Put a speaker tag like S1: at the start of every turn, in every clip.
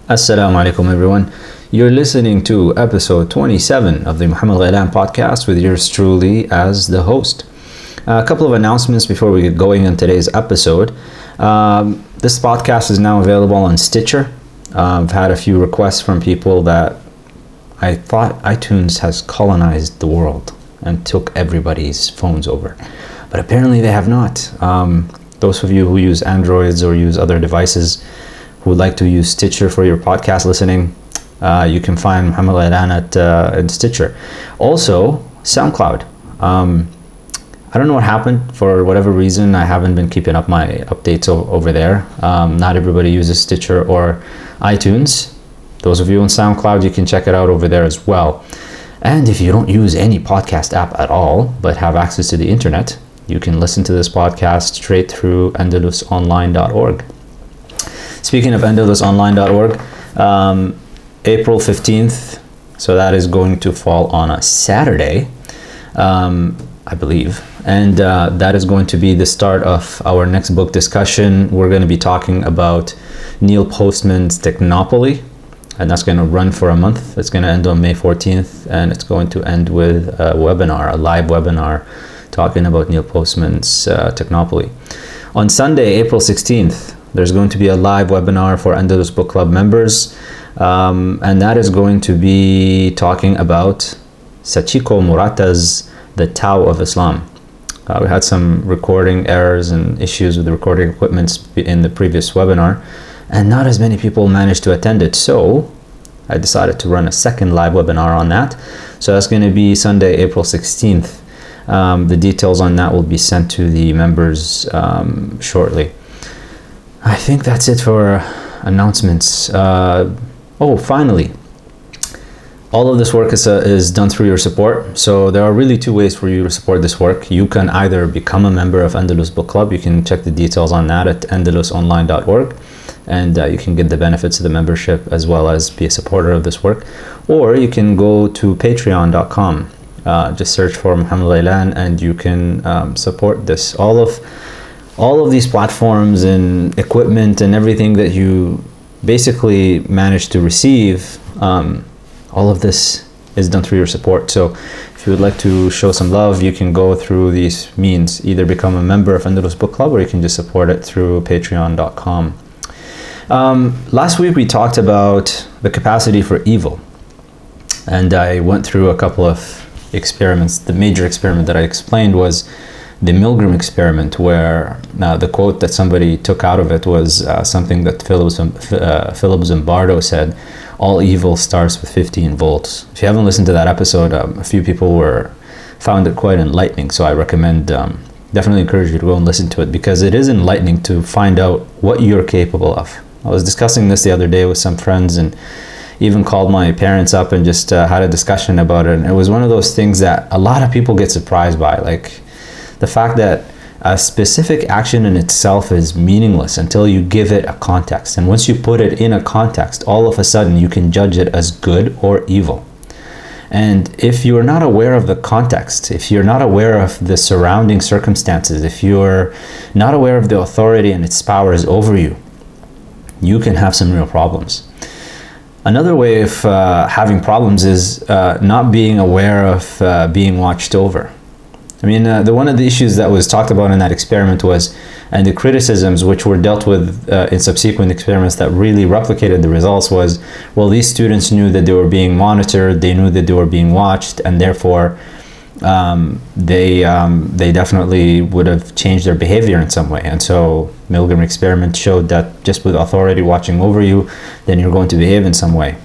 S1: Assalamu alaikum everyone. You're listening to episode 27 of the Muhammad Ghailan podcast with yours truly as the host. A couple of announcements before we get going on today's episode. This podcast is now available on Stitcher. I've had a few requests from people that I thought iTunes has colonized the world and took everybody's phones over. But apparently they have not. Those of you who use Androids or use other devices who would like to use Stitcher for your podcast listening, you can find Muhammad Ghailan at Stitcher. Also, SoundCloud. I don't know what happened. For whatever reason, I haven't been keeping up my updates over there. Not everybody uses Stitcher or iTunes. Those of you on SoundCloud, you can check it out over there as well. And if you don't use any podcast app at all, but have access to the internet, you can listen to this podcast straight through AndalusOnline.org. Speaking of AndalusOnline.org, April 15th, so that is going to fall on a Saturday, I believe, and that is going to be the start of our next book discussion. We're going to be talking about Neil Postman's Technopoly, and that's going to run for a month. It's going to end on May 14th, and it's going to end with a webinar, a live webinar, talking about Neil Postman's Technopoly. On Sunday, April 16th, there's going to be a live webinar for Andalus Book Club members, and that is going to be talking about Sachiko Murata's The Tao of Islam. We had some recording errors and issues with the recording equipment in the previous webinar, and not as many people managed to attend it, so I decided to run a second live webinar on that. So that's going to be Sunday, April 16th. The details on that will be sent to the members shortly. I think that's it for announcements. Finally, all of this work is done through your support. So there are really two ways for you to support this work. You can either become a member of Andalus Book Club. You can check the details on that at andalusonline.org, and you can get the benefits of the membership as well as be a supporter of this work. Or you can go to patreon.com. Just search for Muhammad Ghailan and you can support this. All of these platforms and equipment and everything that you basically manage to receive, all of this is done through your support. So if you would like to show some love, you can go through these means. Either become a member of Andalus Book Club, or you can just support it through patreon.com. Last week we talked about the capacity for evil, and I went through a couple of experiments. The major experiment that I explained was the Milgram experiment, where the quote that somebody took out of it was something that Philip Zimbardo said: "All evil starts with 15 volts." If you haven't listened to that episode, a few people found it quite enlightening. So I recommend, definitely encourage you to go and listen to it, because it is enlightening to find out what you're capable of. I was discussing this the other day with some friends, and even called my parents up and just had a discussion about it. And it was one of those things that a lot of people get surprised by, like the fact that a specific action in itself is meaningless until you give it a context. And once you put it in a context, all of a sudden you can judge it as good or evil. And if you're not aware of the context, if you're not aware of the surrounding circumstances, if you're not aware of the authority and its powers over you, you can have some real problems. Another way of having problems is not being aware of being watched over. I mean, one of the issues that was talked about in that experiment was, and the criticisms which were dealt with in subsequent experiments that really replicated the results was, well, these students knew that they were being monitored, they knew that they were being watched, and therefore they definitely would have changed their behavior in some way. And so Milgram experiment showed that just with authority watching over you, then you're going to behave in some way.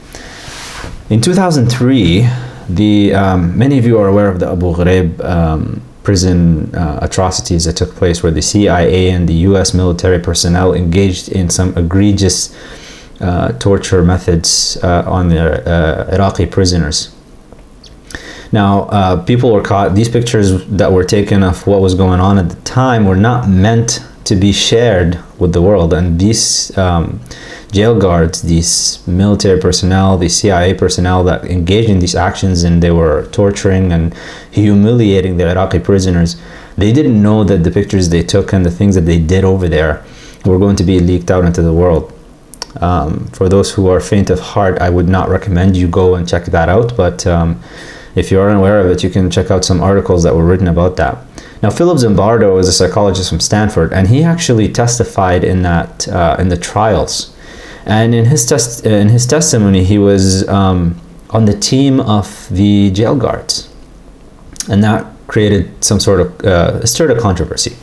S1: In 2003, many of you are aware of the Abu Ghraib prison atrocities that took place, where the CIA and the US military personnel engaged in some egregious torture methods on the Iraqi prisoners. Now, people were caught. These pictures that were taken of what was going on at the time were not meant to be shared with the world. And these jail guards, these military personnel, the CIA personnel that engaged in these actions, and they were torturing and humiliating the Iraqi prisoners, they didn't know that the pictures they took and the things that they did over there were going to be leaked out into the world. For those who are faint of heart, I would not recommend you go and check that out, but if you are unaware of it, you can check out some articles that were written about that. Now, Philip Zimbardo is a psychologist from Stanford, and he actually testified in the trials. And in his testimony, he was on the team of the jail guards, and that created some sort of stirred a controversy,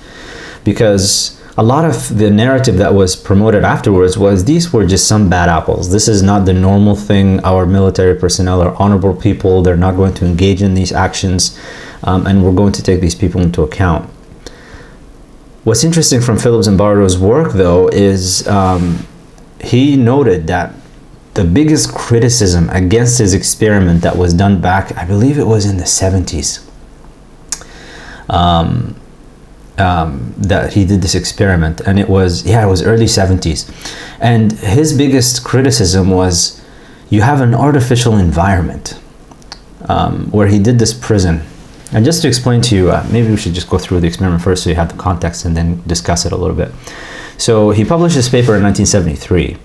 S1: because a lot of the narrative that was promoted afterwards was these were just some bad apples. This is not the normal thing. Our military personnel are honorable people. They're not going to engage in these actions, and we're going to take these people into account. What's interesting from Philip Zimbardo's work, though, is he noted that the biggest criticism against his experiment that was done back, I believe it was in the 70s, that he did this experiment, and it was early 70s, and his biggest criticism was, you have an artificial environment, where he did this prison. And just to explain to you, maybe we should just go through the experiment first so you have the context and then discuss it a little bit. So he published this paper in 1973,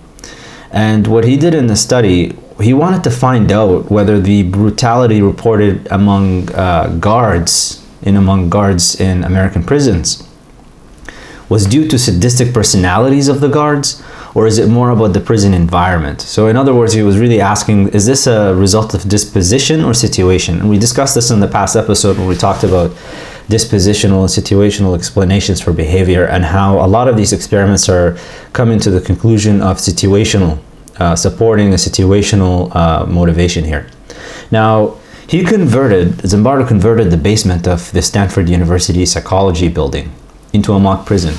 S1: and what he did in the study, he wanted to find out whether the brutality reported among guards in American prisons was due to sadistic personalities of the guards, or is it more about the prison environment? So in other words, he was really asking, is this a result of disposition or situation? And we discussed this in the past episode when we talked about dispositional and situational explanations for behavior, and how a lot of these experiments are coming to the conclusion of situational, supporting a situational motivation here. Now, Zimbardo converted the basement of the Stanford University Psychology building into a mock prison.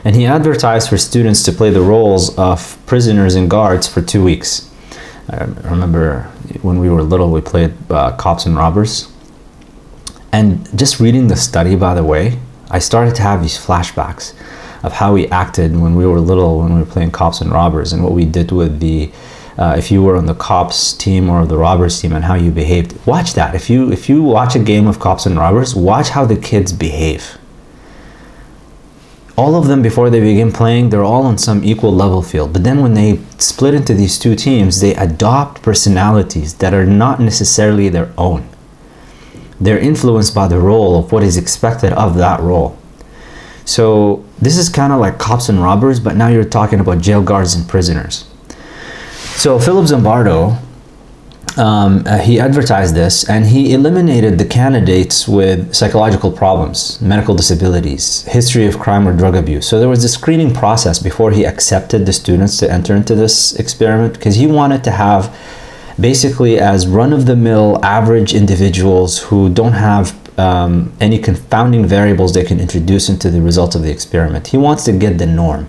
S1: And he advertised for students to play the roles of prisoners and guards for 2 weeks. I remember when we were little, we played cops and robbers. And just reading the study, by the way, I started to have these flashbacks of how we acted when we were little, when we were playing cops and robbers, and what we did with the if you were on the cops team or the robbers team, and how you behaved. Watch that. If you watch a game of cops and robbers, watch how the kids behave. All of them, before they begin playing, they're all on some equal level field. But then when they split into these two teams, they adopt personalities that are not necessarily their own. They're influenced by the role of what is expected of that role. So this is kind of like cops and robbers, but now you're talking about jail guards and prisoners. So Philip Zimbardo, he advertised this, and he eliminated the candidates with psychological problems, medical disabilities, history of crime or drug abuse. So there was a screening process before he accepted the students to enter into this experiment, because he wanted to have basically as run-of-the-mill average individuals who don't have any confounding variables they can introduce into the results of the experiment. He wants to get the norm,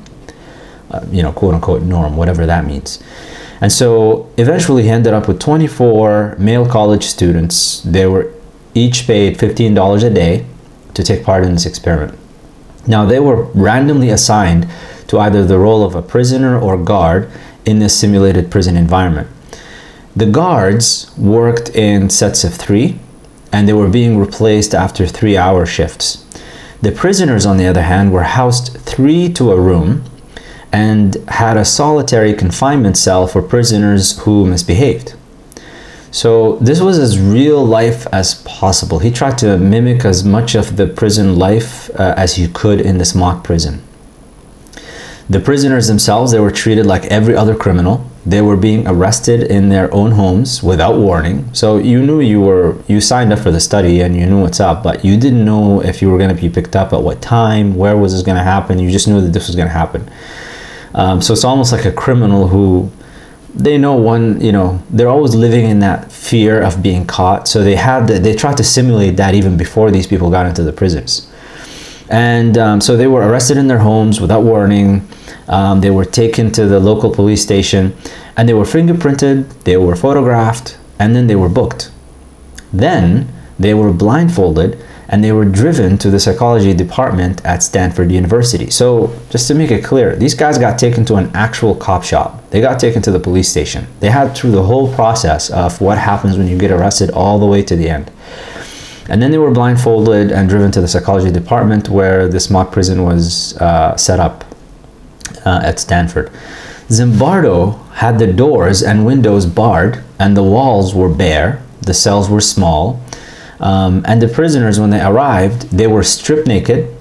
S1: quote-unquote norm, whatever that means. And so eventually he ended up with 24 male college students. They were each paid $15 a day to take part in this experiment. Now, they were randomly assigned to either the role of a prisoner or guard in this simulated prison environment. The guards worked in sets of 3, and they were being replaced after 3-hour shifts. The prisoners, on the other hand, were housed 3 to a room and had a solitary confinement cell for prisoners who misbehaved. So this was as real life as possible. He tried to mimic as much of the prison life as he could in this mock prison. The prisoners themselves, they were treated like every other criminal. They were being arrested in their own homes without warning. So you knew you signed up for the study and you knew what's up, but you didn't know if you were going to be picked up at what time, where was this going to happen. You just knew that this was going to happen. So it's almost like a criminal who, they know they're always living in that fear of being caught. So they tried to simulate that even before these people got into the prisons. And so they were arrested in their homes without warning. They were taken to the local police station, and they were fingerprinted, they were photographed, and then they were booked. Then they were blindfolded, and they were driven to the psychology department at Stanford University. So just to make it clear, these guys got taken to an actual cop shop. They got taken to the police station. They had through the whole process of what happens when you get arrested all the way to the end. And then they were blindfolded and driven to the psychology department where this mock prison was set up at Stanford. Zimbardo had the doors and windows barred, and the walls were bare. The cells were small, and the prisoners, when they arrived, they were stripped naked,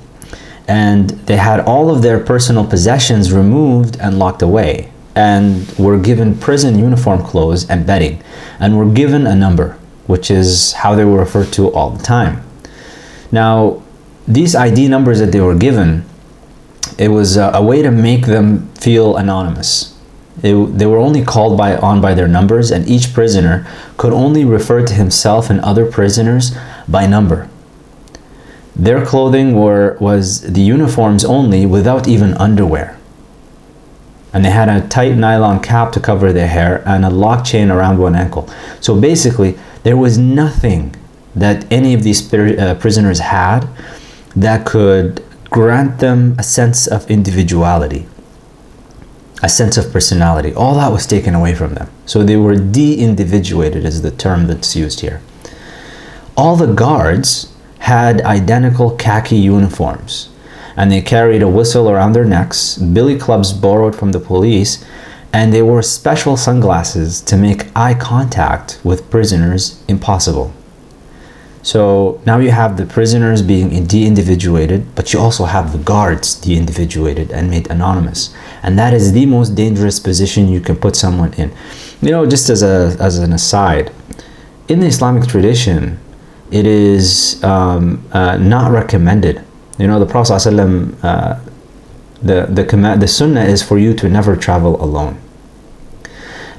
S1: and they had all of their personal possessions removed and locked away, and were given prison uniform clothes and bedding, and were given a number, which is how they were referred to all the time. Now, these ID numbers that they were given, it was a way to make them feel anonymous. They were only called on by their numbers, and each prisoner could only refer to himself and other prisoners by number. Their clothing was the uniforms only, without even underwear. And they had a tight nylon cap to cover their hair and a lock chain around one ankle. So basically, there was nothing that any of these prisoners had that could grant them a sense of individuality, a sense of personality. All that was taken away from them. So they were de-individuated, is the term that's used here. All the guards had identical khaki uniforms, and they carried a whistle around their necks, billy clubs borrowed from the police, and they wore special sunglasses to make eye contact with prisoners impossible. So now you have the prisoners being de-individuated, but you also have the guards de-individuated and made anonymous. And that is the most dangerous position you can put someone in. You know, just as an aside, in the Islamic tradition, it is not recommended. You know, the Prophet ﷺ, the sunnah is for you to never travel alone.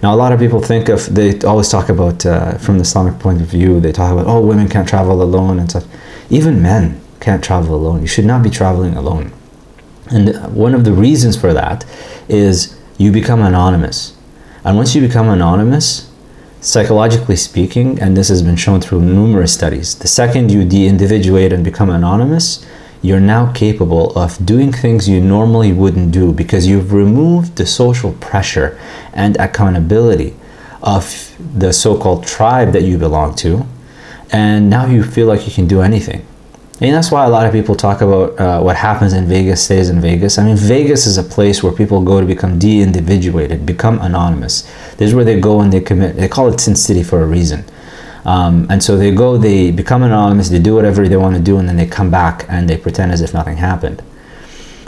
S1: Now, a lot of people they always talk about, from the Islamic point of view, they talk about, oh, women can't travel alone and stuff. Even men can't travel alone. You should not be traveling alone. And one of the reasons for that is you become anonymous. And once you become anonymous, psychologically speaking, and this has been shown through numerous studies, the second you de-individuate and become anonymous, you're now capable of doing things you normally wouldn't do, because you've removed the social pressure and accountability of the so-called tribe that you belong to, and now you feel like you can do anything. And that's why a lot of people talk about what happens in Vegas stays in Vegas. I mean, Vegas is a place where people go to become de-individuated, become anonymous. This is where they go and they call it Sin City for a reason. And so they go, they become anonymous, they do whatever they want to do, and then they come back and they pretend as if nothing happened.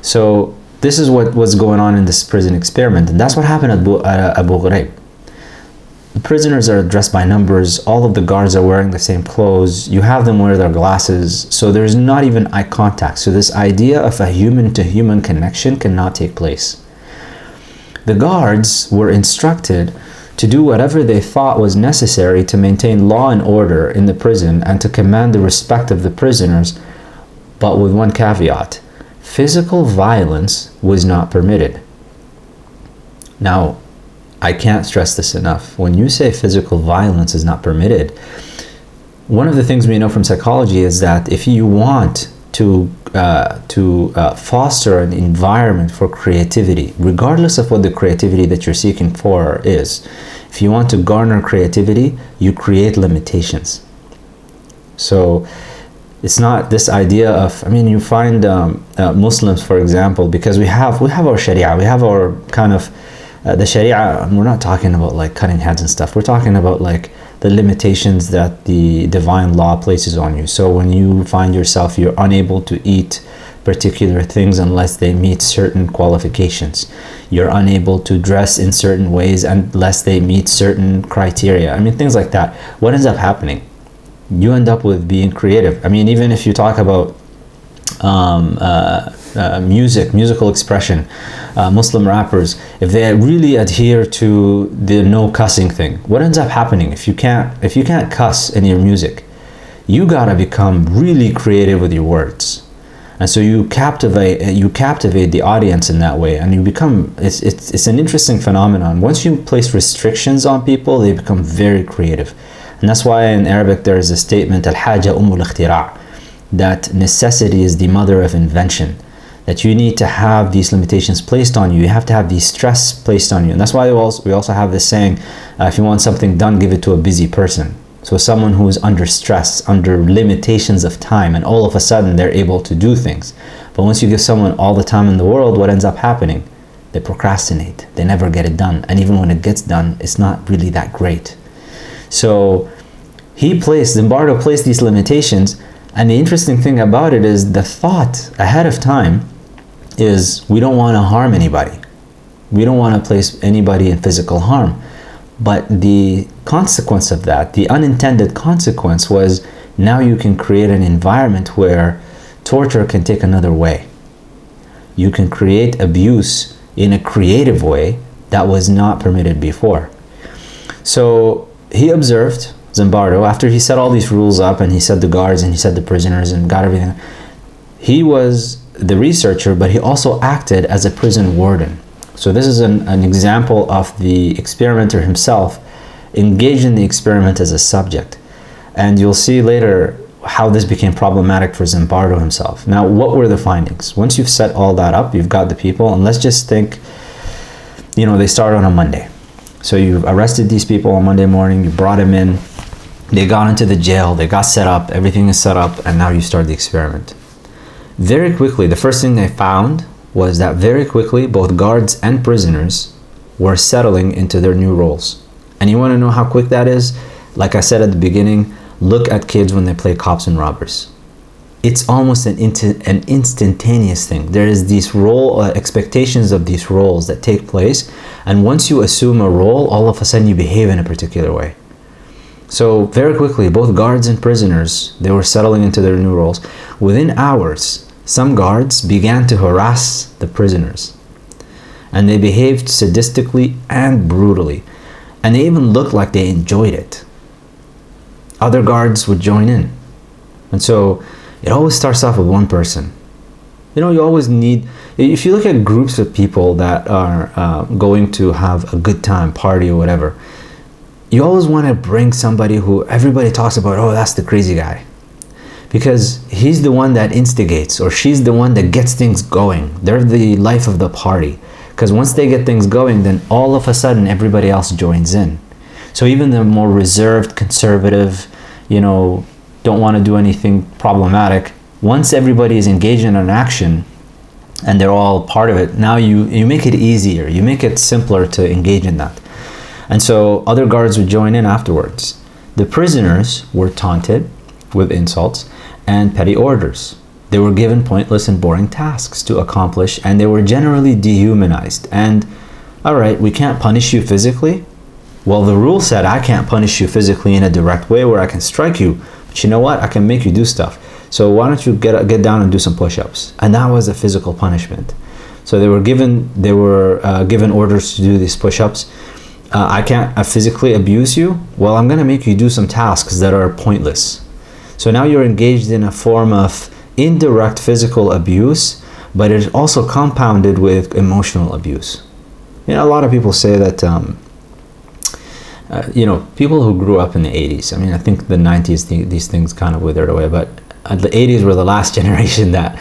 S1: So this is what was going on in this prison experiment, and that's what happened at Abu Ghraib. The prisoners are dressed by numbers, all of the guards are wearing the same clothes, you have them wear their glasses, so there's not even eye contact. So this idea of a human-to-human connection cannot take place. The guards were instructed to do whatever they thought was necessary to maintain law and order in the prison and to command the respect of the prisoners, but with one caveat: physical violence was not permitted. Now, I can't stress this enough. When you say physical violence is not permitted, one of the things we know from psychology is that if you want to foster an environment for creativity, regardless of what the creativity that you're seeking for is, if you want to garner creativity, you create limitations. So it's not this idea of, I mean, you find Muslims, for example, because we have our Sharia, we have our kind of the Sharia. We're not talking about like cutting heads and stuff. We're talking about like the limitations that the divine law places on you. So when you find yourself, you're unable to eat particular things unless they meet certain qualifications. You're unable to dress in certain ways unless they meet certain criteria. I mean, things like that. What ends up happening? You end up with being creative. I mean, even if you talk about musical expression, Muslim rappers, if they really adhere to the no cussing thing, what ends up happening? If you can't cuss in your music, you gotta become really creative with your words. And so you captivate the audience in that way, and you become, it's an interesting phenomenon. Once you place restrictions on people, they become very creative. And that's why in Arabic there is a statement, al-haja ummul ikhtira', that necessity is the mother of invention, that you need to have these limitations placed on you, you have to have these stress placed on you. And that's why we also have this saying, if you want something done, give it to a busy person. So someone who is under stress, under limitations of time, and all of a sudden they're able to do things. But once you give someone all the time in the world, what ends up happening? They procrastinate. They never get it done. And even when it gets done, it's not really that great. So Zimbardo placed these limitations. And the interesting thing about it is the thought ahead of time is we don't want to harm anybody. We don't want to place anybody in physical harm. But the consequence of that, the unintended consequence, was now you can create an environment where torture can take another way. You can create abuse in a creative way that was not permitted before. So he observed, Zimbardo, after he set all these rules up and he set the guards and he set the prisoners and got everything, he was the researcher, but he also acted as a prison warden. So this is an example of the experimenter himself engaged in the experiment as a subject. And you'll see later how this became problematic for Zimbardo himself. Now, what were the findings? Once you've set all that up, you've got the people, and let's just think, they start on a Monday. So you've arrested these people on Monday morning, you brought them in, they got into the jail, they got set up, everything is set up, and now you start the experiment. Very quickly, the first thing they found was that very quickly, both guards and prisoners were settling into their new roles. And you want to know how quick that is? Like I said at the beginning, look at kids when they play cops and robbers. It's almost an instantaneous thing. There is these expectations of these roles that take place. And once you assume a role, all of a sudden you behave in a particular way. So very quickly, both guards and prisoners, they were settling into their new roles. Within hours, some guards began to harass the prisoners. And they behaved sadistically and brutally. And they even looked like they enjoyed it. Other guards would join in. And so it always starts off with one person. You always need, if you look at groups of people that are going to have a good time, party or whatever, you always want to bring somebody who everybody talks about, oh, that's the crazy guy. Because he's the one that instigates, or she's the one that gets things going. They're the life of the party. Because once they get things going, then all of a sudden everybody else joins in. So even the more reserved, conservative, don't want to do anything problematic, once everybody is engaged in an action and they're all part of it, now you make it easier, you make it simpler to engage in that. And so other guards would join in afterwards. The prisoners were taunted with insults and petty orders. They were given pointless and boring tasks to accomplish, and they were generally dehumanized. And, all right, we can't punish you physically. Well, the rule said I can't punish you physically in a direct way where I can strike you. But you know what? I can make you do stuff. So why don't you get down and do some push-ups? And that was a physical punishment. So they were given orders to do these push-ups. I can't physically abuse you. Well, I'm going to make you do some tasks that are pointless. So now you're engaged in a form of indirect physical abuse, but it's also compounded with emotional abuse. A lot of people say that, people who grew up in the 80s, I think the 90s, these things kind of withered away, but the 80s were the last generation that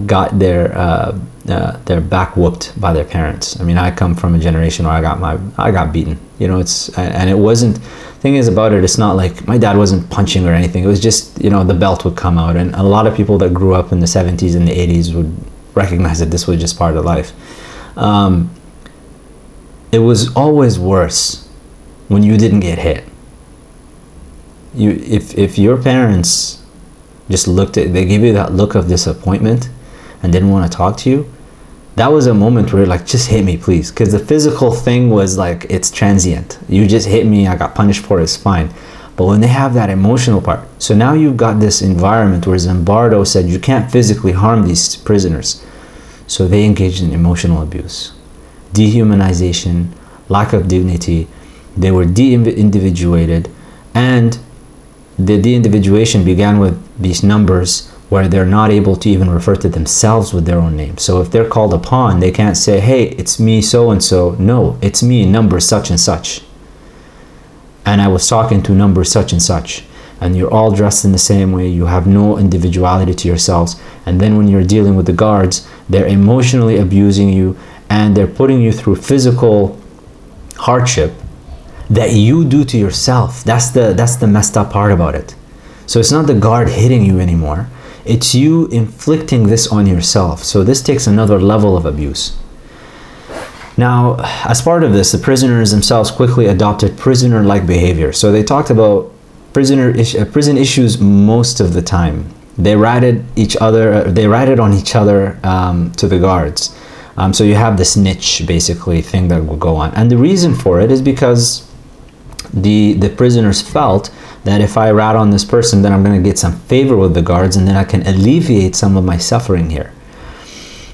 S1: got their back whooped by their parents. I come from a generation where I got beaten. And it wasn't. Thing is about it, it's not like my dad wasn't punching or anything. It was just the belt would come out, and a lot of people that grew up in the 70s and the 80s would recognize that this was just part of life. It was always worse when you didn't get hit. If your parents just they gave you that look of disappointment and didn't want to talk to you, that was a moment where you're like, just hit me, please. Because the physical thing was like, it's transient. You just hit me, I got punished for it, it's fine. But when they have that emotional part, so now you've got this environment where Zimbardo said you can't physically harm these prisoners. So they engaged in emotional abuse, dehumanization, lack of dignity. They were de-individuated, and the de-individuation began with these numbers where they're not able to even refer to themselves with their own name. So if they're called upon, they can't say, hey, it's me so-and-so. No, it's me, number such and such. And I was talking to number such and such. And you're all dressed in the same way. You have no individuality to yourselves. And then when you're dealing with the guards, they're emotionally abusing you, and they're putting you through physical hardship that you do to yourself. That's the messed up part about it. So it's not the guard hitting you anymore. It's you inflicting this on yourself. So this takes another level of abuse. Now, as part of this, the prisoners themselves quickly adopted prisoner-like behavior. So they talked about prison issues most of the time. They ratted on each other to the guards. So you have this niche, basically, thing that will go on. And the reason for it is because the prisoners felt that if I rat on this person, then I'm going to get some favor with the guards, and then I can alleviate some of my suffering here.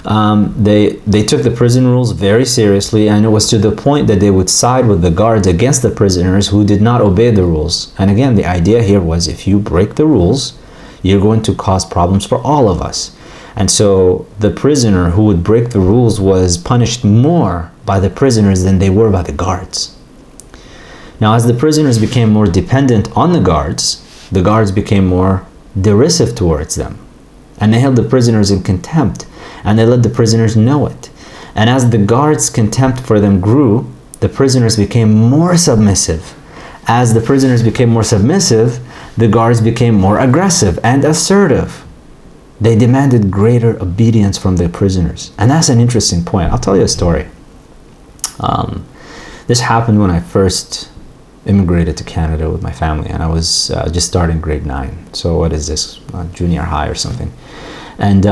S1: They took the prison rules very seriously, and it was to the point that they would side with the guards against the prisoners who did not obey the rules. And again, the idea here was, if you break the rules, you're going to cause problems for all of us. And so the prisoner who would break the rules was punished more by the prisoners than they were by the guards. Now, as the prisoners became more dependent on the guards became more derisive towards them. And they held the prisoners in contempt, and they let the prisoners know it. And as the guards' contempt for them grew, the prisoners became more submissive. As the prisoners became more submissive, the guards became more aggressive and assertive. They demanded greater obedience from their prisoners. And that's an interesting point. I'll tell you a story. This happened when I first immigrated to Canada with my family, and I was just starting grade 9. So what is this? Junior high or something. And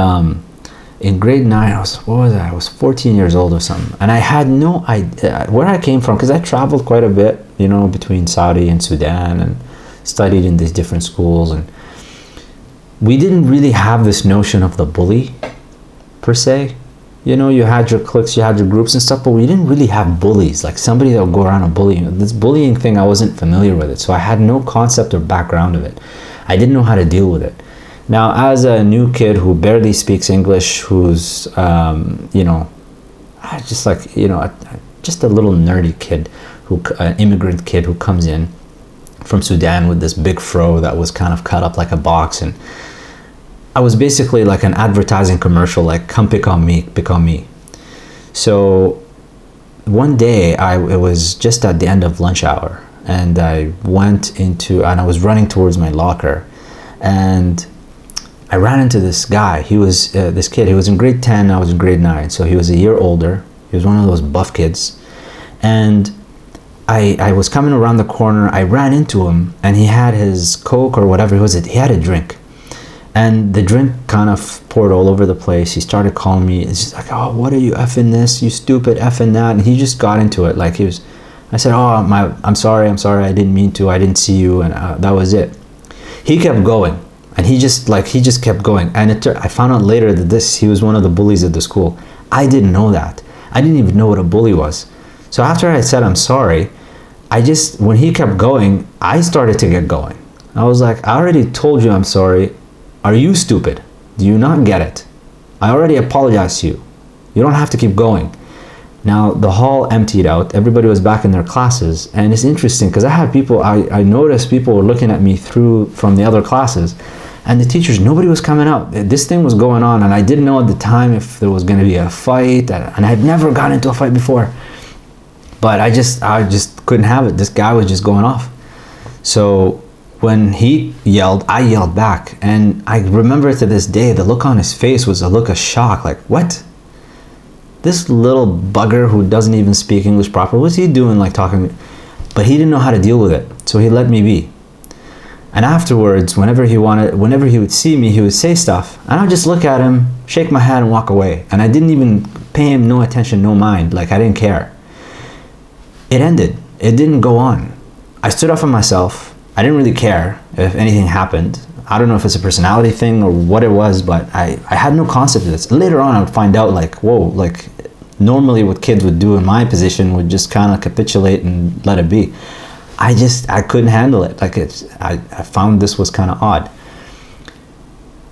S1: in grade 9, I was 14 years old or something. And I had no idea where I came from, because I traveled quite a bit, between Saudi and Sudan, and studied in these different schools. And we didn't really have this notion of the bully, per se. You had your cliques, you had your groups and stuff, but we didn't really have bullies, like somebody that would go around and bully you. This bullying thing, I wasn't familiar with it, so I had no concept or background of it. I didn't know how to deal with it. Now, as a new kid who barely speaks English, who's, just a little nerdy kid, an immigrant kid who comes in from Sudan with this big fro that was kind of cut up like a box, and I was basically like an advertising commercial, like, come pick on me, pick on me. So one day, it was just at the end of lunch hour, and I was running towards my locker, and I ran into this guy. He was this kid. He was in grade 10. I was in grade 9. So he was a year older. He was one of those buff kids. And I was coming around the corner. I ran into him, and he had his Coke or whatever it was. He had a drink. And the drink kind of poured all over the place. He started calling me. It's just like, oh, what are you effing this? You stupid effing that. And he just got into it. Like I said, oh, I'm sorry. I didn't mean to. I didn't see you. And that was it. He kept going. And he just kept going. And I found out later that he was one of the bullies at the school. I didn't know that. I didn't even know what a bully was. So after I said I'm sorry, when he kept going, I started to get going. I was like, I already told you I'm sorry. Are you stupid? Do you not get it? I already apologized to you. You don't have to keep going. Now, the hall emptied out. Everybody was back in their classes. And it's interesting because I noticed people were looking at me from the other classes. And the teachers, nobody was coming out. This thing was going on, and I didn't know at the time if there was going to be a fight. And I had never gotten into a fight before. But I just couldn't have it. This guy was just going off. So when he yelled, I yelled back. And I remember to this day, the look on his face was a look of shock. Like, what? This little bugger who doesn't even speak English properly, what's he doing, like, talking? But he didn't know how to deal with it. So he let me be. And afterwards, whenever he would see me, he would say stuff. And I'd just look at him, shake my head, and walk away. And I didn't even pay him no attention, no mind. Like, I didn't care. It ended. It didn't go on. I stood up for myself. I didn't really care if anything happened. I don't know if it's a personality thing or what it was, but I had no concept of this. Later on, I would find out, like, whoa, like, normally what kids would do in my position would just kind of capitulate and let it be. I couldn't handle it. Like, I found this was kind of odd.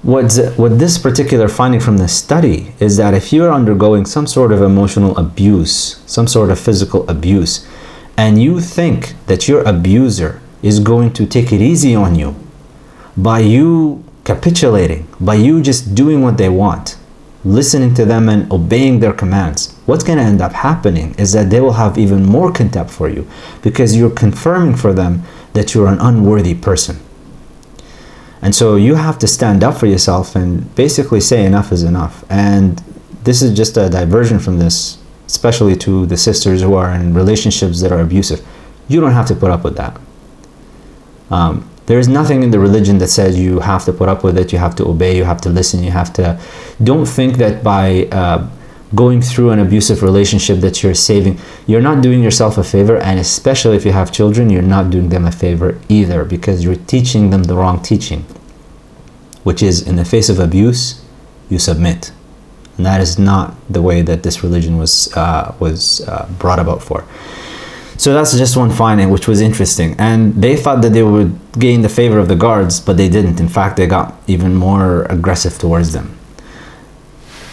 S1: What this particular finding from this study is that if you're undergoing some sort of emotional abuse, some sort of physical abuse, and you think that your abuser is going to take it easy on you by you capitulating, by you just doing what they want, listening to them and obeying their commands, what's going to end up happening is that they will have even more contempt for you because you're confirming for them that you're an unworthy person. And so you have to stand up for yourself and basically say enough is enough. And this is just a diversion from this especially to the sisters who are in relationships that are abusive. You don't have to put up with that. There is nothing in the religion that says you have to put up with it, you have to obey, you have to listen, you have to... Don't think that by going through an abusive relationship that you're saving. You're not doing yourself a favor, and especially if you have children, you're not doing them a favor either, because you're teaching them the wrong teaching, which is, in the face of abuse, you submit. And that is not the way that this religion was brought about for. So that's just one finding, which was interesting. And they thought that they would gain the favor of the guards, but they didn't. In fact, they got even more aggressive towards them.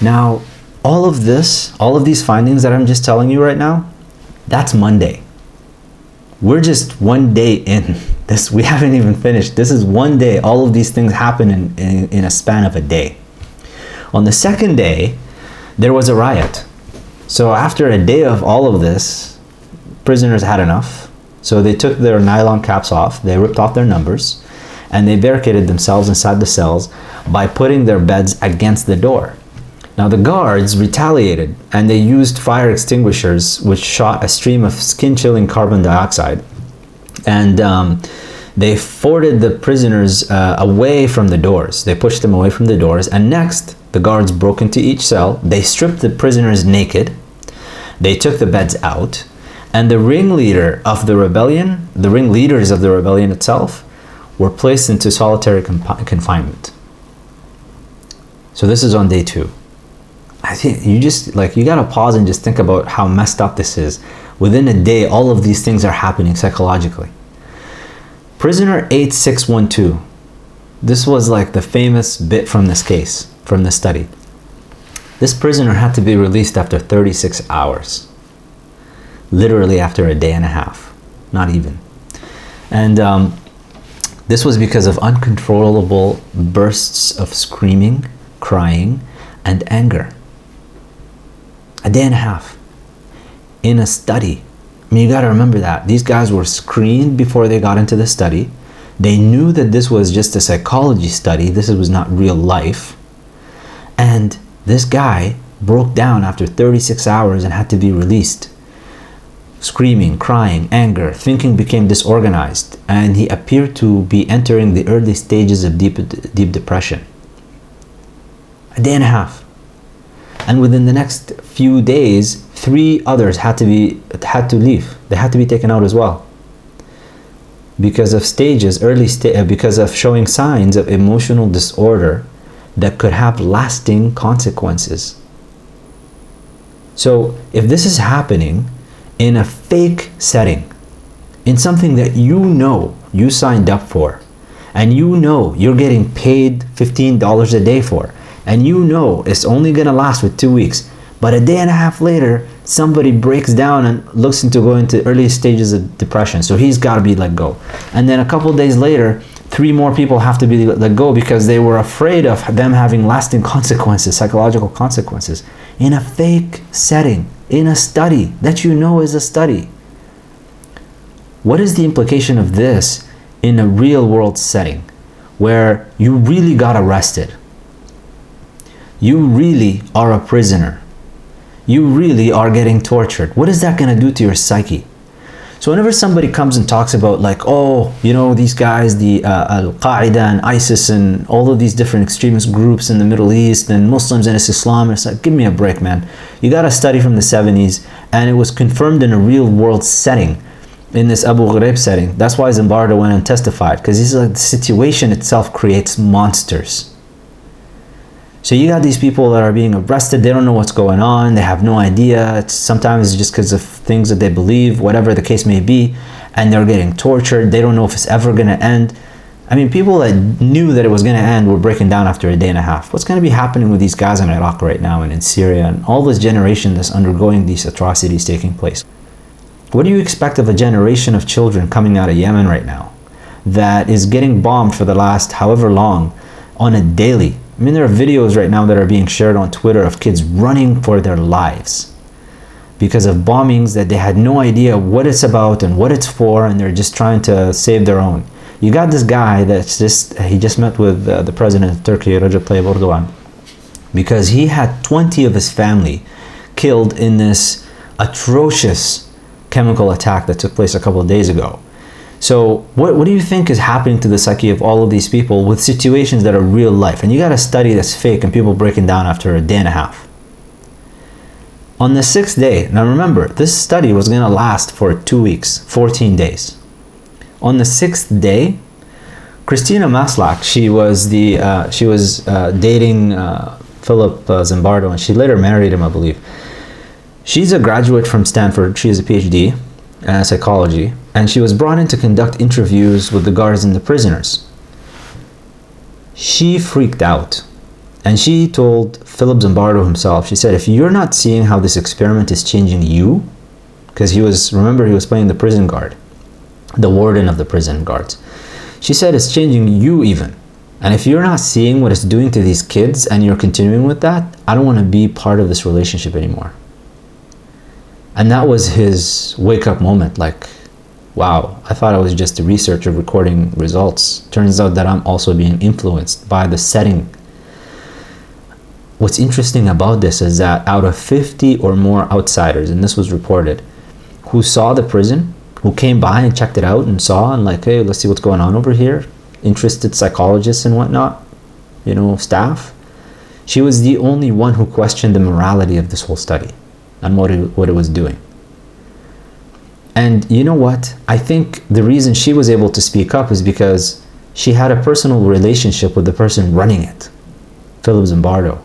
S1: Now, all of these findings that I'm just telling you right now, that's Monday. We're just one day in. We haven't even finished. This is one day. All of these things happen in a span of a day. On the second day, there was a riot. So after a day of all of this, prisoners had enough. So they took their nylon caps off, they ripped off their numbers, and they barricaded themselves inside the cells by putting their beds against the door. Now the guards retaliated, and they used fire extinguishers, which shot a stream of skin-chilling carbon dioxide. And they forced the prisoners away from the doors. They pushed them away from the doors. And next, the guards broke into each cell. They stripped the prisoners naked. They took the beds out. And the ringleader of the rebellion, the ringleaders of the rebellion itself, were placed into solitary confinement. So this is on day 2. I think you gotta pause and just think about how messed up this is. Within a day, all of these things are happening psychologically. Prisoner 8612. This was like the famous bit from this case, from this study. This prisoner had to be released after 36 hours. Literally after a day and a half. Not even. And this was because of uncontrollable bursts of screaming, crying, and anger. A day and a half in a study. I mean, you got to remember that these guys were screened before they got into the study. They knew that this was just a psychology study. This was not real life. And this guy broke down after 36 hours and had to be released. Screaming, crying, anger, thinking became disorganized, and he appeared to be entering the early stages of deep depression. A day and a half. And within the next few days, 3 others had to leave. They had to be taken out as well, because of because of showing signs of emotional disorder that could have lasting consequences. So if this is happening in a fake setting, in something that you signed up for, and you're getting paid $15 a day for, and it's only gonna last for 2 weeks, but a day and a half later, somebody breaks down and looks into going to early stages of depression, so he's got to be let go. And then a couple days later, 3 more people have to be let go because they were afraid of them having lasting consequences, psychological consequences, in a fake setting, in a study that is a study. What is the implication of this in a real world setting where you really got arrested? You really are a prisoner. You really are getting tortured. What is that going to do to your psyche? So whenever somebody comes and talks about these guys, the Al-Qaeda and ISIS and all of these different extremist groups in the Middle East and Muslims and Islam, it's like, give me a break, man. You got a study from the 70s, and it was confirmed in a real world setting, in this Abu Ghraib setting. That's why Zimbardo went and testified, because he's like, the situation itself creates monsters. So you got these people that are being arrested, they don't know what's going on, they have no idea. Sometimes it's just because of things that they believe, whatever the case may be, and they're getting tortured. They don't know if it's ever going to end. I mean, people that knew that it was going to end were breaking down after a day and a half. What's going to be happening with these guys in Iraq right now and in Syria and all this generation that's undergoing these atrocities taking place? What do you expect of a generation of children coming out of Yemen right now that is getting bombed for the last however long on a daily? I mean, there are videos right now that are being shared on Twitter of kids running for their lives because of bombings that they had no idea what it's about and what it's for, and they're just trying to save their own. You got this guy he just met with the president of Turkey, Recep Tayyip Erdogan, because he had 20 of his family killed in this atrocious chemical attack that took place a couple of days ago. So what do you think is happening to the psyche of all of these people with situations that are real life? And you got a study that's fake and people breaking down after a day and a half. On the 6th day, now remember, this study was going to last for 2 weeks, 14 days. On the 6th day, Christina Maslach, she was dating Philip Zimbardo, and she later married him, I believe. She's a graduate from Stanford. She has a PhD in psychology, and she was brought in to conduct interviews with the guards and the prisoners. She freaked out, and she told Philip Zimbardo himself, she said, if you're not seeing how this experiment is changing you, because he was playing the prison guard, the warden of the prison guards. She said it's changing you even. And if you're not seeing what it's doing to these kids and you're continuing with that, I don't want to be part of this relationship anymore. And that was his wake-up moment, like, wow, I thought I was just a researcher recording results. Turns out that I'm also being influenced by the setting. What's interesting about this is that out of 50 or more outsiders, and this was reported, who saw the prison, who came by and checked it out and saw and like, hey, let's see what's going on over here, interested psychologists and whatnot, staff, she was the only one who questioned the morality of this whole study and what it was doing. And you know what? I think the reason she was able to speak up is because she had a personal relationship with the person running it, Philip Zimbardo.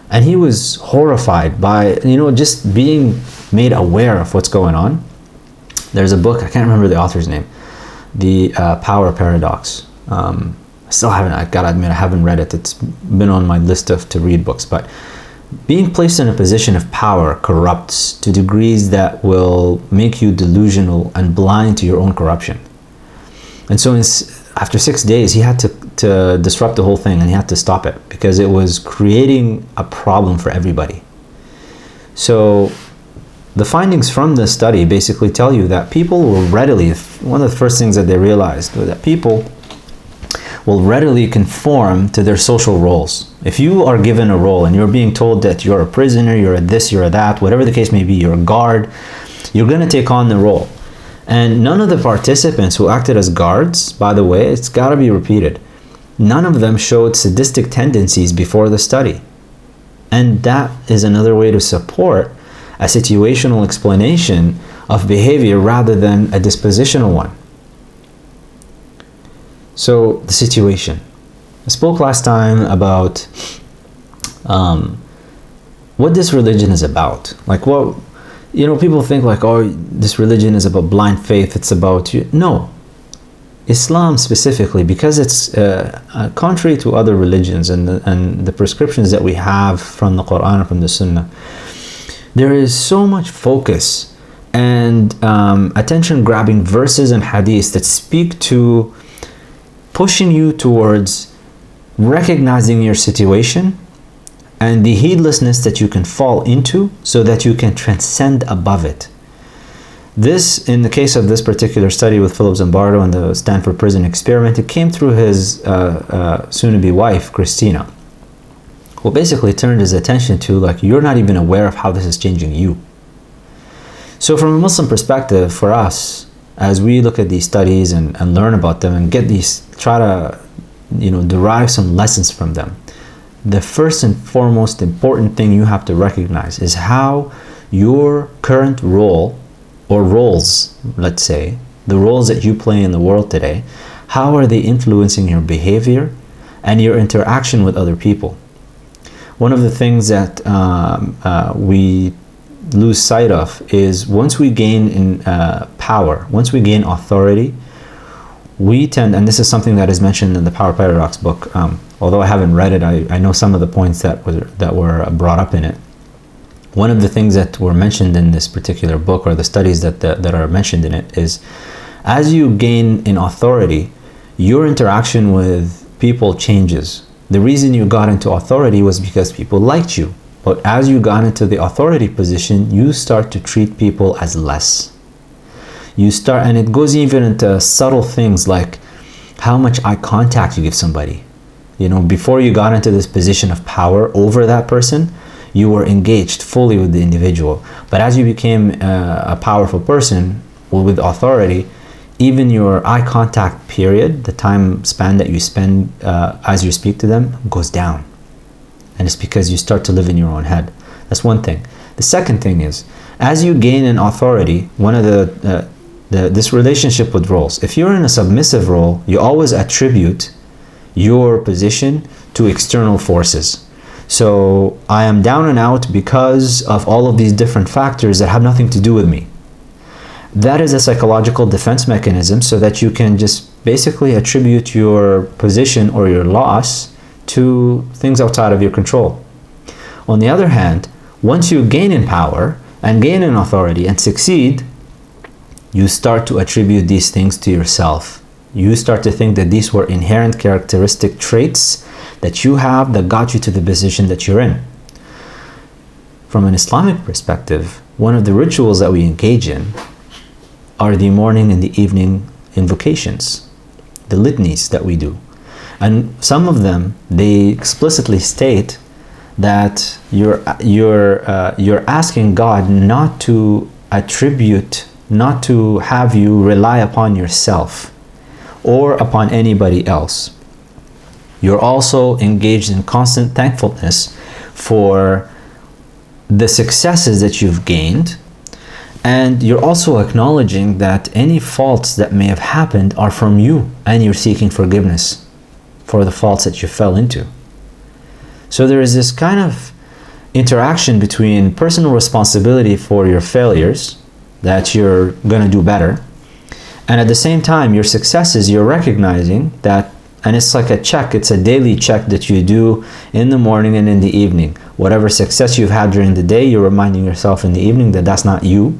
S1: And he was horrified by, just being made aware of what's going on. There's a book, I can't remember the author's name, The Power Paradox. I still haven't, I gotta admit, I haven't read it. It's been on my list to read books. But being placed in a position of power corrupts to degrees that will make you delusional and blind to your own corruption. And so after 6 days, he had to disrupt the whole thing, and he had to stop it because it was creating a problem for everybody. So the findings from this study basically tell you that people will readily, one of the first things that they realized was that people will readily conform to their social roles. If you are given a role and you're being told that you're a prisoner, you're a this, you're a that, whatever the case may be, you're a guard, you're going to take on the role. And none of the participants who acted as guards, by the way, it's got to be repeated, none of them showed sadistic tendencies before the study. And that is another way to support a situational explanation of behavior rather than a dispositional one. So the situation. I spoke last time about what this religion is about. Like, what, people think like, oh, this religion is about blind faith. It's about you. No. Islam specifically, because it's contrary to other religions and the prescriptions that we have from the Quran and from the Sunnah, there is so much focus and attention-grabbing verses and hadiths that speak to pushing you towards recognizing your situation and the heedlessness that you can fall into so that you can transcend above it. This, in the case of this particular study with Philip Zimbardo and the Stanford prison experiment, it came through his soon-to-be wife, Christina, who basically turned his attention to, like, you're not even aware of how this is changing you. So from a Muslim perspective, for us, as we look at these studies and learn about them and try to derive some lessons from them, the first and foremost important thing you have to recognize is how your current role, or roles, let's say, the roles that you play in the world today, how are they influencing your behavior and your interaction with other people? One of the things that we lose sight of is once we gain power, once we gain authority, we tend, and this is something that is mentioned in the Power Paradox book, although I haven't read it, I know some of the points that were brought up in it. One of the things that were mentioned in this particular book, or the studies that are mentioned in it, is as you gain in authority, your interaction with people changes. The reason you got into authority was because people liked you. But as you got into the authority position, you start to treat people as less. And it goes even into subtle things like how much eye contact you give somebody. Before you got into this position of power over that person, you were engaged fully with the individual. But as you became a powerful person with authority, even your eye contact period, the time span that you spend as you speak to them, goes down. And it's because you start to live in your own head. That's one thing. The second thing is, as you gain in authority, one of this relationship with roles. If you're in a submissive role, you always attribute your position to external forces. So I am down and out because of all of these different factors that have nothing to do with me. That is a psychological defense mechanism, so that you can just basically attribute your position or your loss to things outside of your control. On the other hand, once you gain in power and gain in authority and succeed, you start to attribute these things to yourself. You start to think that these were inherent characteristic traits that you have that got you to the position that you're in. From an Islamic perspective, one of the rituals that we engage in are the morning and the evening invocations, the litanies that we do. And some of them, they explicitly state that you're asking God not to attribute, not to have you rely upon yourself or upon anybody else. You're also engaged in constant thankfulness for the successes that you've gained, and you're also acknowledging that any faults that may have happened are from you, and you're seeking forgiveness for the faults that you fell into. So there is this kind of interaction between personal responsibility for your failures, that you're going to do better, and at the same time your successes, you're recognizing that, and it's like a check, it's a daily check that you do in the morning and in the evening. Whatever success you've had during the day, you're reminding yourself in the evening that that's not you.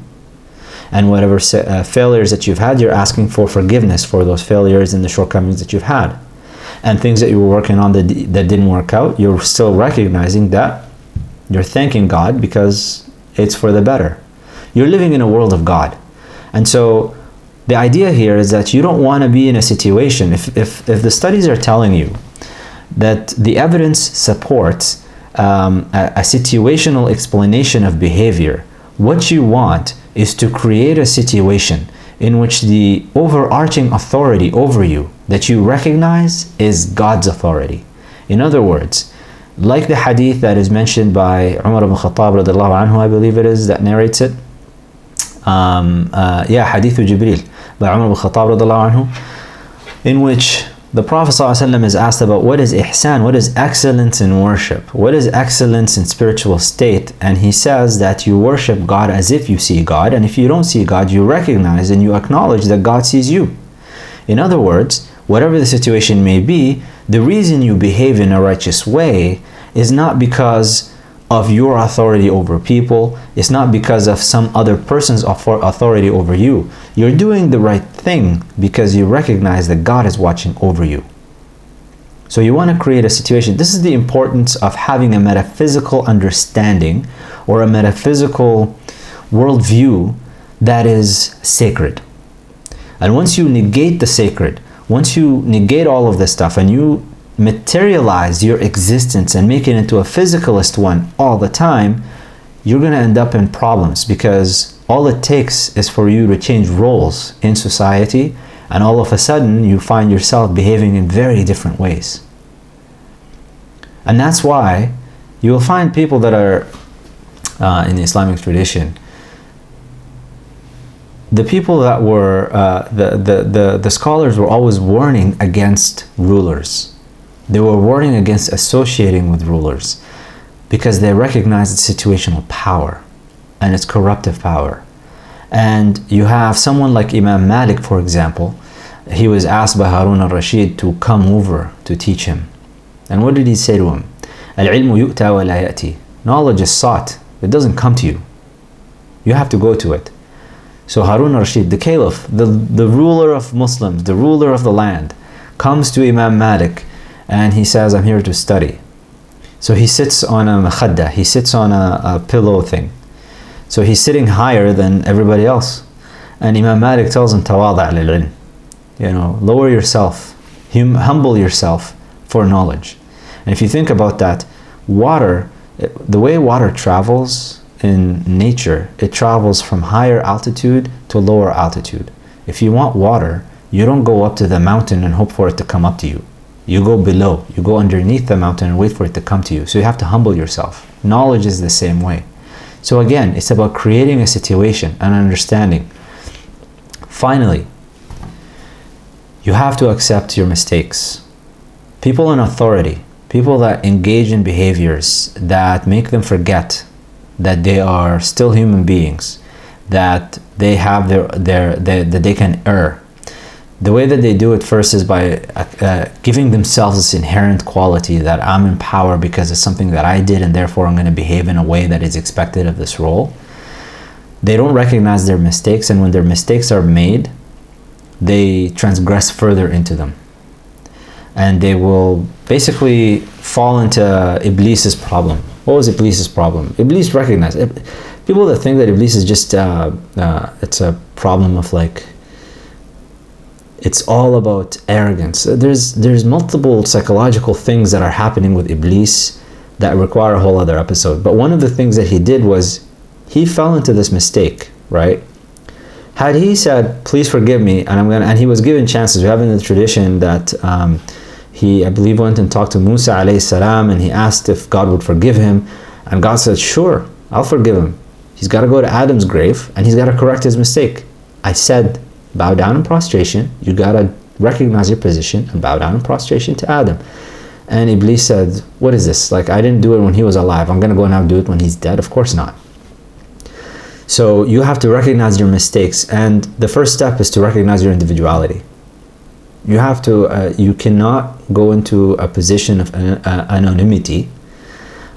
S1: And whatever failures that you've had, you're asking for forgiveness for those failures and the shortcomings that you've had. And things that you were working on that didn't work out, you're still recognizing that, you're thanking God because it's for the better. You're living in a world of God. And so the idea here is that you don't want to be in a situation, if the studies are telling you that the evidence supports a situational explanation of behavior, what you want is to create a situation in which the overarching authority over you that you recognize is God's authority. In other words, like the hadith that is mentioned by Umar ibn Khattab radiallahu anhu, I believe it is, that narrates it. Hadith Jibreel by Umar ibn Khattab radiallahu anhu, in which the Prophet ﷺ is asked about what is ihsan, what is excellence in worship, what is excellence in spiritual state, and he says that you worship God as if you see God, and if you don't see God, you recognize and you acknowledge that God sees you. In other words, whatever the situation may be, the reason you behave in a righteous way is not because of your authority over people, it's not because of some other person's authority over you. You're doing the right thing because you recognize that God is watching over you. So you want to create a situation. This is the importance of having a metaphysical understanding or a metaphysical worldview that is sacred. And once you negate the sacred, once you negate all of this stuff and you materialize your existence and make it into a physicalist one all the time, you're going to end up in problems, because all it takes is for you to change roles in society, and all of a sudden you find yourself behaving in very different ways. And that's why you will find people that are in the Islamic tradition, the people that were the scholars were always warning against rulers. They were warning against associating with rulers because they recognized its situational power and its corruptive power. And you have someone like Imam Malik, for example. He was asked by Harun al-Rashid to come over to teach him. And what did he say to him? Al-ilmu yu'ta wa la ya'ti. Knowledge is sought. It doesn't come to you. You have to go to it. So Harun al-Rashid, the caliph, the ruler of Muslims, the ruler of the land, comes to Imam Malik and he says, I'm here to study. So he sits on a makhadda, he sits on a pillow thing. So he's sitting higher than everybody else. And Imam Malik tells him, tawada' lil-ilm. Lower yourself, humble yourself for knowledge. And if you think about that, water The way water travels in nature, it travels from higher altitude to lower altitude. If you want water, you don't go up to the mountain and hope for it to come up to you. You go below, you go underneath the mountain and wait for it to come to you. So you have to humble yourself. Knowledge is the same way. So again, it's about creating a situation and understanding. Finally, you have to accept your mistakes. People in authority, people that engage in behaviors that make them forget that they are still human beings, that they have that they can err. The way that they do it first is by giving themselves this inherent quality that I'm in power because it's something that I did and therefore I'm going to behave in a way that is expected of this role. They don't recognize their mistakes, and when their mistakes are made, they transgress further into them. And they will basically fall into Iblis's problem. What was Iblis's problem? Iblis recognized it. People that think that Iblis is just it's a problem of like, it's all about arrogance. There's multiple psychological things that are happening with Iblis that require a whole other episode. But one of the things that he did was he fell into this mistake, right? Had he said, please forgive me, and he was given chances. We have in the tradition that he, I believe, went and talked to Musa alayhi salam, and he asked if God would forgive him, and God said, sure, I'll forgive him. He's got to go to Adam's grave and he's got to correct his mistake. I said, bow down in prostration. You got to recognize your position and bow down in prostration to Adam. And Iblis said, what is this? Like, I didn't do it when he was alive. I'm going to go now do it when he's dead? Of course not. So you have to recognize your mistakes. And the first step is to recognize your individuality. You have to, you cannot go into a position of anonymity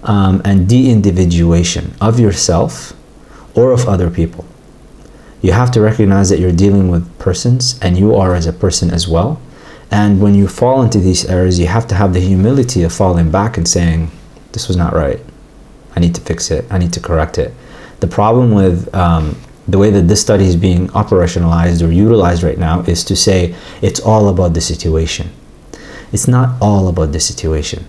S1: and de-individuation of yourself or of other people. You have to recognize that you're dealing with persons and you are as a person as well. And when you fall into these errors, you have to have the humility of falling back and saying, this was not right. I need to fix it. I need to correct it. The problem with the way that this study is being operationalized or utilized right now is to say it's all about the situation. It's not all about the situation.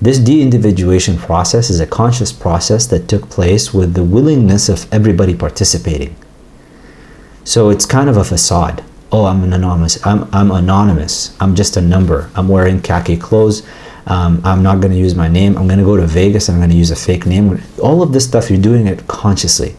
S1: This de-individuation process is a conscious process that took place with the willingness of everybody participating. So it's kind of a facade. Oh, I'm anonymous. I'm anonymous. I'm just a number. I'm wearing khaki clothes. I'm not going to use my name. I'm going to go to Vegas. I'm going to use a fake name. All of this stuff, you're doing it consciously.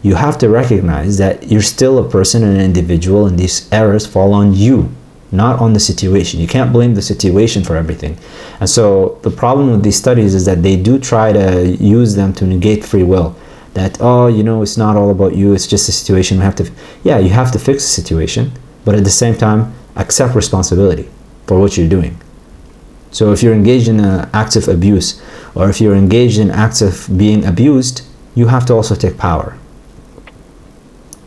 S1: You have to recognize that you're still a person and an individual, and these errors fall on you, not on the situation. You can't blame the situation for everything. And so the problem with these studies is that they do try to use them to negate free will. That, oh, you know, it's not all about you, it's just a situation. We have to, yeah, you have to fix the situation, but at the same time, accept responsibility for what you're doing. So if you're engaged in acts of abuse, or if you're engaged in acts of being abused, you have to also take power.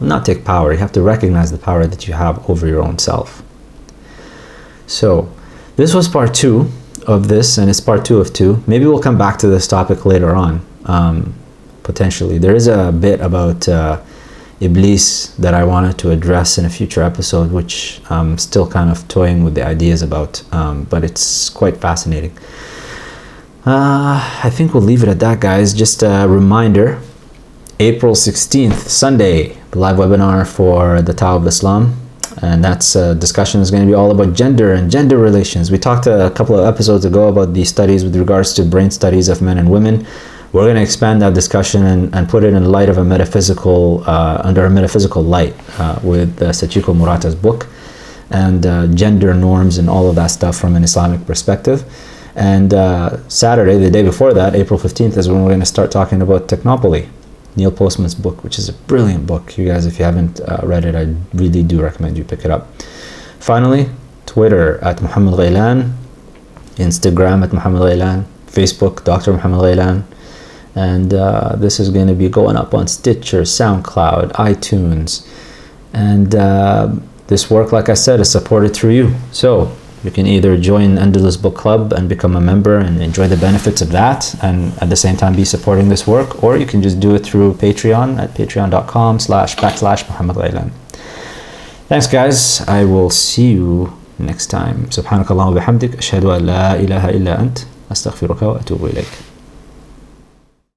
S1: Not take power, you have to recognize the power that you have over your own self. So this was part 2 of this, and it's part 2 of 2. Maybe we'll come back to this topic later on. Potentially. There is a bit about Iblis that I wanted to address in a future episode, which I'm still kind of toying with the ideas about, but it's quite fascinating. I think we'll leave it at that, guys. Just a reminder, April 16th, Sunday, the live webinar for the Tao of Islam, and that's discussion is going to be all about gender and gender relations. We talked a couple of episodes ago about the studies with regards to brain studies of men and women. We're going to expand that discussion and put it in light of a metaphysical, under a metaphysical light with Sachiko Murata's book, and gender norms and all of that stuff from an Islamic perspective. And Saturday, the day before that, April 15th, is when we're going to start talking about Technopoly, Neil Postman's book, which is a brilliant book. You guys, if you haven't read it, I really do recommend you pick it up. Finally, Twitter at Muhammad Ghailan, Instagram at Muhammad Ghailan, Facebook, Dr. Muhammad Ghailan. And this is going to be going up on Stitcher, SoundCloud, iTunes. And this work, like I said, is supported through you. So you can either join Andalus Book Club and become a member and enjoy the benefits of that, and at the same time be supporting this work, or you can just do it through Patreon at patreon.com//Muhammad Ghailan. Thanks, guys. I will see you next time. Subhanakallah wa bihamdik. Ashhadu an la ilaha illa ant. Astaghfiruka wa atubu ilayk.